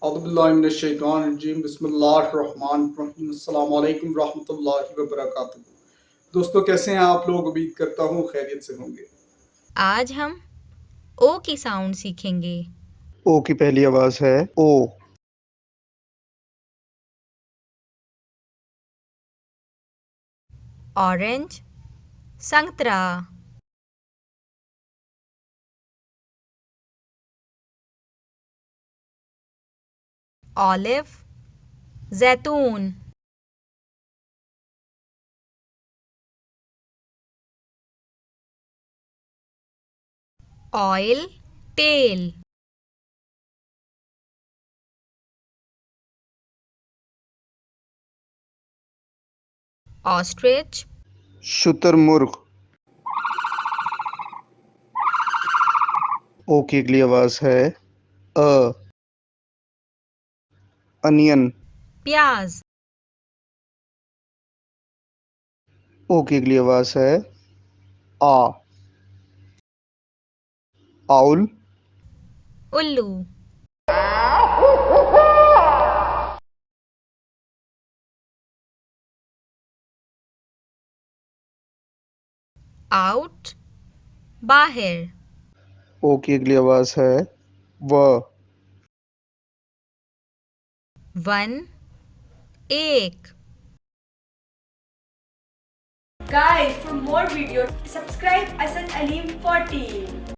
औज़ुबिल्लाहिमिनश्शैतानिर्रजीम बिस्मिल्लाहिर्रहमानिर्रहीम अस्सलाम वालेकुम रहमतुल्लाहि व बरकातुहू। दोस्तों कैसे हैं आप लोग? उम्मीद करता हूँ खैरियत से होंगे। आज हम ओ की साउंड सीखेंगे। ओ की पहली आवाज है ओ। ऑरेंज, संतरा, ऑलिव, जैतून, ऑयल, तेल, ऑस्ट्रिच, शुतुरमुर्ग। ओ की अगली आवाज है अ। अनियन। प्याज, ओ की अगली आवाज है आ। आउल। उल्लू, आउट, बाहर, ओ की अगली आवाज है व। वन, एक। Guys, for more videos, subscribe Asad Aleem 40.